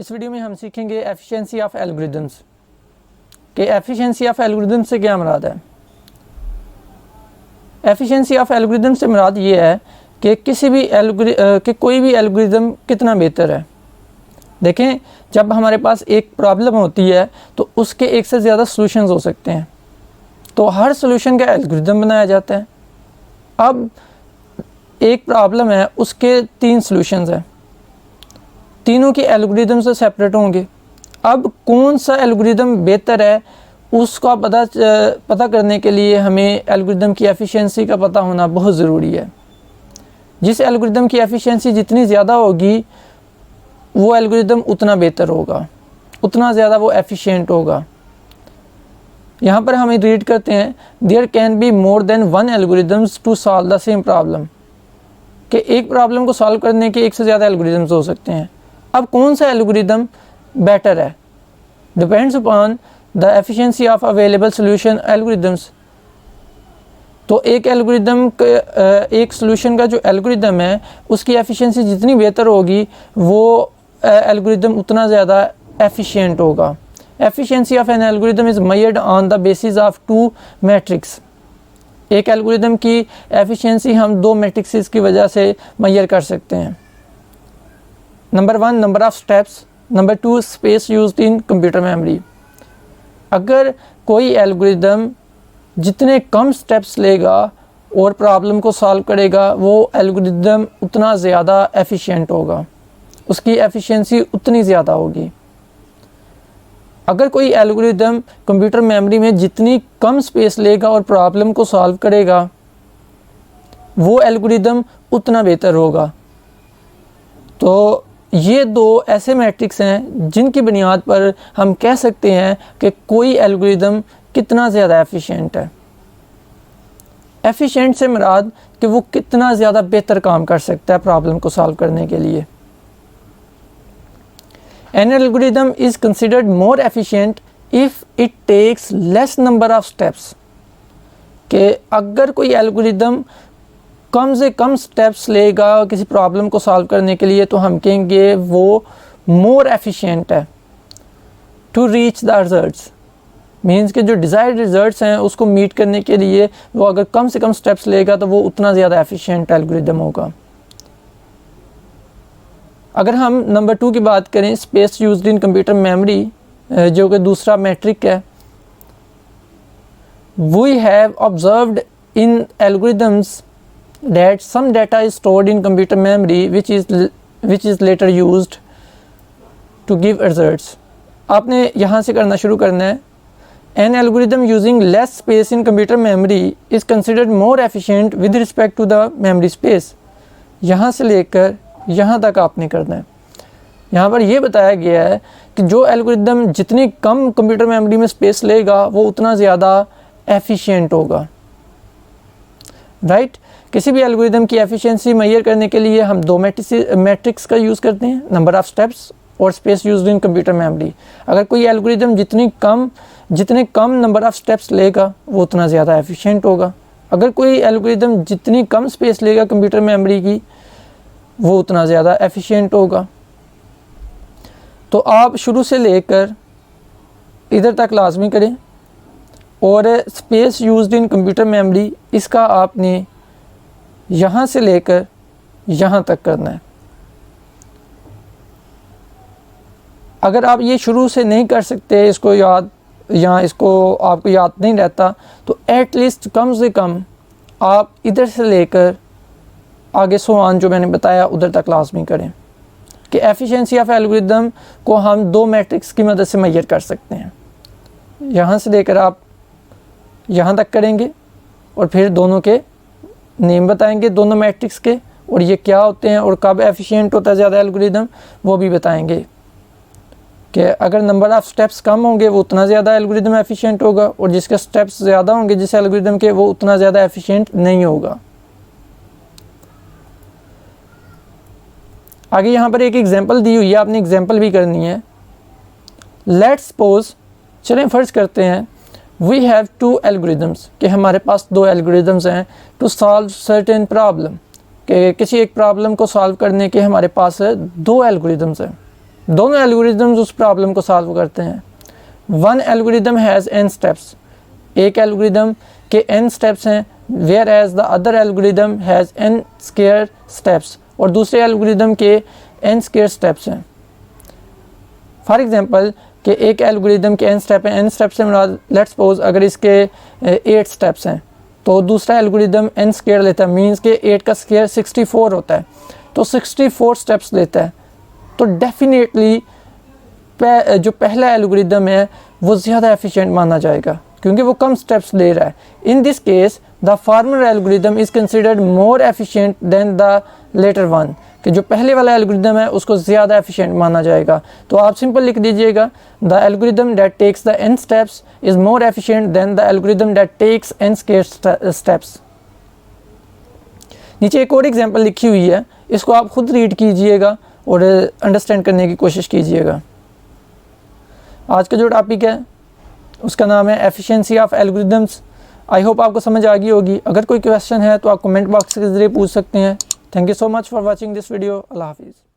इस वीडियो में हम सीखेंगे एफिशिएंसी ऑफ एल्गोरिदम्स कि एफिशिएंसी ऑफ एल्गोरिदम से क्या मुराद है। एफिशिएंसी ऑफ एल्गोरिदम से मुराद ये है कि कोई भी एल्गोरिदम कितना बेहतर है। देखें, जब हमारे पास एक प्रॉब्लम होती है तो उसके एक से ज़्यादा सॉल्यूशंस हो सकते हैं, तो हर सॉल्यूशन का एल्गोरिदम बनाया जाता है। अब एक प्रॉब्लम है, उसके 3 सॉल्यूशंस हैं, तीनों के एल्गोरिदम से सेपरेट होंगे। अब कौन सा एल्गोरिदम बेहतर है उसका पता करने के लिए हमें एल्गोरिदम की एफिशिएंसी का पता होना बहुत ज़रूरी है। जिस एल्गोरिदम की एफिशिएंसी जितनी ज़्यादा होगी वो एल्गोरिदम उतना बेहतर होगा, उतना ज़्यादा वो एफिशिएंट होगा। यहाँ पर हम रीड करते हैं, there can be more than one algorithms to solve the same problem, कि एक प्रॉब्लम को सॉल्व करने के एक से ज़्यादा एल्गोरिदम्स हो सकते हैं। अब कौन सा एल्गोरिदम बेटर है depends upon the efficiency of available solution algorithms. तो एक सॉल्यूशन का जो एल्गोरिदम है उसकी एफिशिएंसी जितनी बेहतर होगी वो एल्गोरिदम उतना ज़्यादा एफिशिएंट होगा। Efficiency of N algorithm is measured on the basis of 2 matrix. एक एल्गोरिदम की एफिशिएंसी हम 2 मैट्रिक्स की वजह से मेजर कर सकते हैं। Number 1 number of steps, number 2 space used in computer memory. अगर कोई एल्गोरिदम जितने कम स्टेप्स लेगा और प्रॉब्लम को सॉल्व करेगा वो एल्गोरिदम उतना ज़्यादा एफिशिएंट होगा, उसकी एफिशिएंसी उतनी ज़्यादा होगी। अगर कोई एल्गोरिदम कंप्यूटर मेमोरी में जितनी कम स्पेस लेगा और प्रॉब्लम को सॉल्व करेगा वो एल्गोरिदम उतना बेहतर होगा। तो ये 2 ऐसे मैट्रिक्स हैं जिनकी बुनियाद पर हम कह सकते हैं कि कोई एल्गोरिदम कितना ज़्यादा एफिशिएंट है। एफिशिएंट से मुराद कि वो कितना ज़्यादा बेहतर काम कर सकता है प्रॉब्लम को सॉल्व करने के लिए। An algorithm is considered more efficient if it takes less number of steps। कि अगर कोई एल्गोरिदम कम से कम स्टेप्स लेगा किसी प्रॉब्लम को सॉल्व करने के लिए तो हम कहेंगे वो मोर एफिशिएंट है। To reach the results means कि जो डिज़ायर्ड रिजल्ट्स हैं उसको मीट करने के लिए वो अगर कम से कम स्टेप्स लेगा तो वो उतना ज़्यादा एफिशिएंट एल्गोरिदम होगा। अगर हम नंबर 2 की बात करें, space used in computer memory, जो कि दूसरा मैट्रिक है, we have observed in algorithms that some data is stored in computer memory which is later used to give results। आपने यहाँ से करना शुरू करना है। An algorithm using less space in computer memory is considered more efficient with respect to the memory space। यहाँ से लेकर यहाँ तक आपने करना है। यहाँ पर यह बताया गया है कि जो एल्गोरिदम जितनी कम कंप्यूटर मेमोरी में स्पेस लेगा वो उतना ज़्यादा एफिशिएंट होगा। राइट, किसी भी एल्गोरिदम की एफिशिएंसी मेजर करने के लिए हम 2 मैट्रिक्स का यूज़ करते हैं, नंबर ऑफ स्टेप्स और space used in computer memory. अगर कोई एल्गोरिदम जितने कम नंबर ऑफ स्टेप्स लेगा वो उतना ज़्यादा एफिशिएंट होगा। अगर कोई एल्गोरिदम जितनी कम स्पेस लेगा कंप्यूटर मेमोरी की वो उतना ज़्यादा एफिशिएंट होगा। तो आप शुरू से लेकर इधर तक लाजमी करें और space used in computer memory इसका आपने यहाँ से लेकर यहाँ तक करना है। अगर आप ये शुरू से नहीं कर सकते इसको याद या इसको आपको याद नहीं रहता तो एटलीस्ट कम से कम आप इधर से लेकर आगे सोआन जो मैंने बताया उधर तक लाजमी करें कि एफिशिएंसी ऑफ एल्गोरिदम को हम 2 मैट्रिक्स की मदद से मेजर कर सकते हैं। यहाँ से लेकर आप यहाँ तक करेंगे और फिर दोनों के नेम बताएंगे, दोनों मैट्रिक्स के, और ये क्या होते हैं और कब एफिशिएंट होता है ज़्यादा एल्गोरिदम वो भी बताएंगे कि अगर नंबर ऑफ़ स्टेप्स कम होंगे वो उतना ज़्यादा एल्गोरिदम एफिशिएंट होगा और जिसके स्टेप्स ज़्यादा होंगे जिस एल्गोरिदम के वो उतना ज़्यादा एफिशिएंट नहीं होगा। आगे यहाँ पर एक एग्जांपल दी हुई है, आपने एग्जांपल भी करनी है। लेट्स सपोज, चलें फ़र्ज़ करते हैं वी हैव 2 एल्गोरिदम्स, कि हमारे पास 2 एल्गोरिदम्स हैं टू सॉल्व सर्टेन प्रॉब्लम, कि किसी एक प्रॉब्लम को सॉल्व करने के हमारे पास 2 एल्गोरिदम्स हैं। दोनों एल्गोरिदम्स उस प्रॉब्लम को सॉल्व करते हैं। One algorithm has n steps, एक एल्गोरिदम के n स्टेप्स हैं, where as the other algorithm has n square steps, और दूसरे एल्गोरिदम के n स्क्वायर स्टेप्स हैं। फॉर एग्जांपल कि एक एल्गोरिदम के n स्टेप हैं, n स्टेप से मुराद लेट्स सपोज अगर इसके 8 स्टेप्स हैं तो दूसरा एल्गोरिदम n स्क्वायर लेता है, मींस के 8 का स्क्वायर 64 होता है, तो 64 स्टेप्स लेता है। तो डेफिनेटली जो पहला एल्गोरिदम है वो ज़्यादा एफिशिएंट माना जाएगा क्योंकि वो कम स्टेप्स ले रहा है। In this case the former algorithm is considered more efficient than the latter one, कि जो पहले वाला एल्गोरिदम है उसको ज़्यादा एफिशिएंट माना जाएगा। तो आप सिंपल लिख दीजिएगा the algorithm that takes the n steps is more efficient than the algorithm that takes n square steps. नीचे एक और एग्जांपल लिखी हुई है, इसको आप खुद रीड कीजिएगा और अंडरस्टैंड करने की कोशिश कीजिएगा। आज का जो टॉपिक है उसका नाम है efficiency of algorithms. I hope आपको समझ आ गई होगी। अगर कोई क्वेश्चन है तो आप कमेंट बॉक्स के ज़रिए पूछ सकते हैं। Thank you so much for watching this video. अल्लाह हाफिज़।